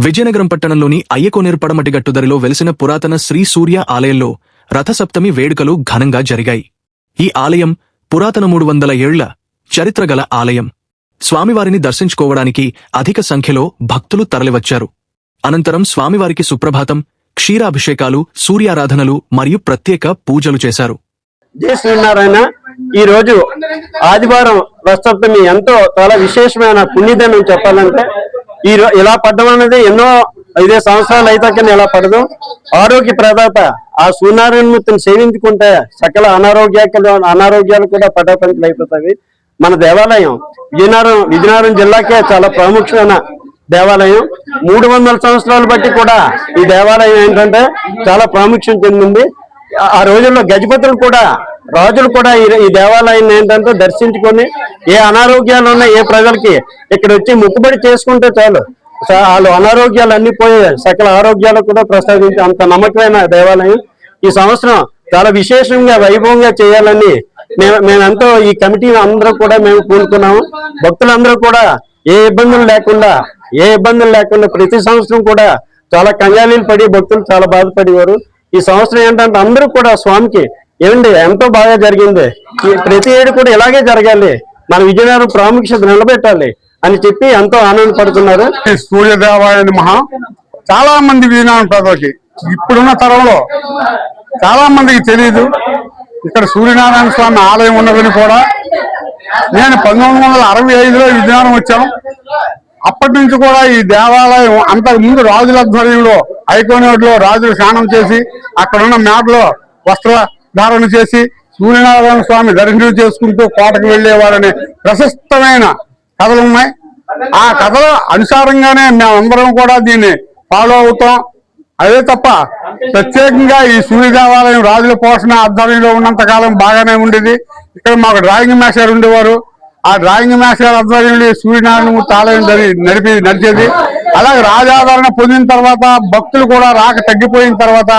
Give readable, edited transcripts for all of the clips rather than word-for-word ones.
విజయనగరం పట్టణంలోని అయ్యకోనేరు పడమటి గట్టుదరిలో వెలిసిన పురాతన శ్రీ సూర్య ఆలయంలో రథసప్తమి వేడుకలు ఘనంగా జరిగాయి. ఈ ఆలయం పురాతన 300 ఏళ్ల చరిత్రగల ఆలయం. స్వామివారిని దర్శించుకోవడానికి అధిక సంఖ్యలో భక్తులు తరలివచ్చారు. అనంతరం స్వామివారికి సుప్రభాతం, క్షీరాభిషేకాలు, సూర్యారాధనలు మరియు ప్రత్యేక పూజలు చేశారు. జై శ్రీనారాయణ. ఈ రోజు ఆదివారం రథసప్తమి ఎంతో చాలా విశేషమైన పుణ్యదినం. చెప్పాలంటే ఇలా పడ్డం అనేది ఎన్నో 5 సంవత్సరాలు అయితే కానీ ఇలా పడదు. ఆరోగ్య ప్రదాత ఆ సూర్యనారాయణమూర్తిని సేవించుకుంటే సకల అనారోగ్యాలు కూడా పటాపంచలు అయిపోతాయి. మన దేవాలయం విజయనగరం జిల్లాకే చాలా ప్రాముఖ్యమైన దేవాలయం. 300 సంవత్సరాలు బట్టి కూడా ఈ దేవాలయం ఏంటంటే చాలా ప్రాముఖ్యం చెందింది. ఆ రోజుల్లో గజపతులు కూడా, రాజులు కూడా ఈ దేవాలయాన్ని ఏంటంటే దర్శించుకొని ఏ అనారోగ్యాలు ఉన్నా ఏ ప్రజలకి ఇక్కడ వచ్చి మొక్కుబడి చేసుకుంటే చాలు వాళ్ళు అనారోగ్యాలు అన్ని పోయి సకల ఆరోగ్యాలు కూడా ప్రసాదించి అంత నమ్మకమైన దేవాలయం. ఈ సంవత్సరం చాలా విశేషంగా వైభవంగా చేయాలని మేమెంతో ఈ కమిటీ అందరూ కూడా మేము కూడుకున్నాము. భక్తులందరూ కూడా ఏ ఇబ్బందులు లేకుండా ప్రతి సంవత్సరం కూడా చాలా కంగాలీలు పడి భక్తులు చాలా బాధపడేవారు. ఈ సంవత్సరం ఏంటంటే అందరూ కూడా స్వామికి ఎంతో బాగా జరిగింది. ప్రతి ఏడు కూడా ఇలాగే జరగాలి, మన విజయనగరం ప్రాముఖ్యత నిలబెట్టాలి అని చెప్పి ఎంతో ఆనందపడుతున్నారు. సూర్య దేవాలయాన్ని చాలా మంది విజయనగరం ప్రజలకి ఇప్పుడున్న తరంలో చాలా మందికి తెలియదు ఇక్కడ సూర్యనారాయణ స్వామి ఆలయం ఉన్నదని కూడా. నేను 1965లో విజయనగరం వచ్చాను. అప్పటి నుంచి కూడా ఈ దేవాలయం అంతకు ముందు రాజుల ఆధ్వర్యంలో ఐకోనేరులో రాజులు స్నానం చేసి అక్కడున్న మేడలో వస్త్రధారణ చేసి సూర్యనారాయణ స్వామి దర్శనం చేసుకుంటూ కోటకు వెళ్లేవారనే ప్రశస్తమైన కథలు ఉన్నాయి. ఆ కథల అనుసారంగానే మేమందరం కూడా దీన్ని ఫాలో అవుతాం. అదే తప్ప ప్రత్యేకంగా ఈ సూర్య దేవాలయం రాజుల పోషణ ఆధ్వర్యంలో ఉన్నంత కాలం బాగానే ఉండేది. ఇక్కడ మాకు డ్రాయింగ్ మాస్టర్ ఉండేవారు. ఆ డ్రాయింగ్ మాస్టర్ ఆధ్వర్యంలో సూర్యనారాయణమూర్తి ఆలయం నడిచేది. అలాగే రాజాదరణ పొందిన తర్వాత భక్తులు కూడా రాక తగ్గిపోయిన తర్వాత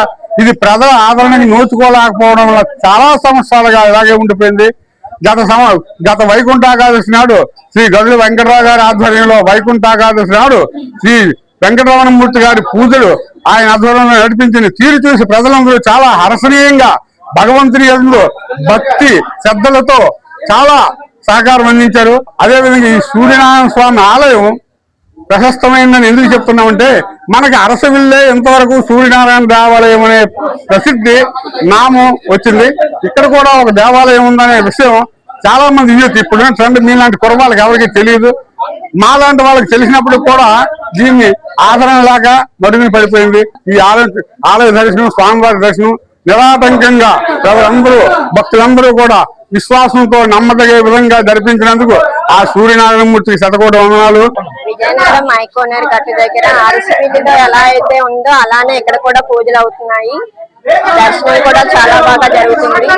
ఇది ప్రజల ఆదరణకి నోచుకోలేకపోవడం వల్ల చాలా సంవత్సరాలుగా ఇలాగే ఉండిపోయింది. గత వైకుంఠ ఏకాదశి నాడు శ్రీ గదుల వెంకటరావు గారి ఆధ్వర్యంలో వైకుంఠ ఏకాదశి నాడు శ్రీ వెంకటరమణమూర్తి గారి పూజలు ఆయన ఆధ్వర్యంలో నడిపించిన తీరు చూసి ప్రజలందరూ చాలా హర్షణీయంగా భగవంతుని యందు భక్తి శ్రద్ధలతో చాలా సహకారం అందించారు. అదేవిధంగా ఈ సూర్యనారాయణ స్వామి ఆలయం ప్రశస్తమైందని ఎందుకు చెప్తున్నామంటే మనకి అరసవిల్లే ఇంతవరకు సూర్యనారాయణ దేవాలయం అనే ప్రసిద్ధి నామం వచ్చింది. ఇక్కడ కూడా ఒక దేవాలయం ఉందనే విషయం చాలా మంది యూత్ ఇప్పుడు ట్రెండ్ మీలాంటి కుటుంబాలకు ఎవరికి తెలియదు. మాలాంటి వాళ్ళకి తెలిసినప్పుడు కూడా దీన్ని ఆదరణ లాగా మరుగున పడిపోయింది. ఈ ఆలయ దర్శనం, స్వామివారి దర్శనం నిరాటంకంగా భక్తులందరూ కూడా విశ్వాసంతో నమ్మదగే విధంగా జరిపించినందుకు ఆ సూర్యనారాయణమూర్తికి శతకోటి వందనాలు. విజయనగరం ఐకోనేరు గట్టు దగ్గర అరసివిల్లిలో ఎలా అయితే ఉందో అలానే ఇక్కడ కూడా పూజలు అవుతున్నాయి. దర్శనం కూడా చాలా బాగా జరుగుతుంది.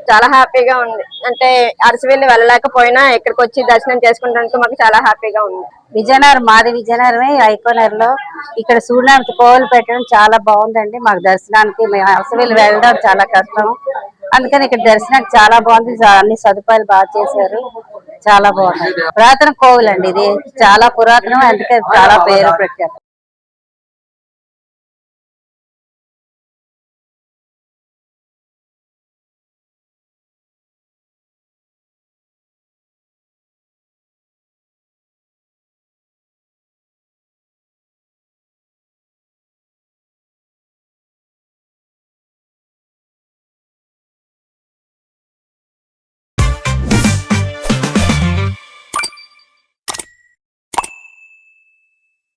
చాలా హ్యాపీగా ఉంది. అంటే అరసివిల్లి వెళ్ళలేకపోయినా ఇక్కడికి వచ్చి దర్శనం చేసుకుంటానికి మాకు చాలా హ్యాపీగా ఉంది. మాది విజయనగరమే ఐకోనేరులో. ఇక్కడ సూర్యనారాయణ కోవలు పెట్టడం చాలా బాగుందండి. మాకు దర్శనానికి అరసివిల్లి వెళ్ళడం చాలా కష్టం. అందుకని ఇక్కడ దర్శనానికి చాలా బాగుంది. అన్ని సదుపాయాలు బాగా చేశారు. చాలా బాగుంది. పురాతన కోవిల్ అండి ఇది. చాలా పురాతనం, అందుకే చాలా పేరు ప్రఖ్యాతి.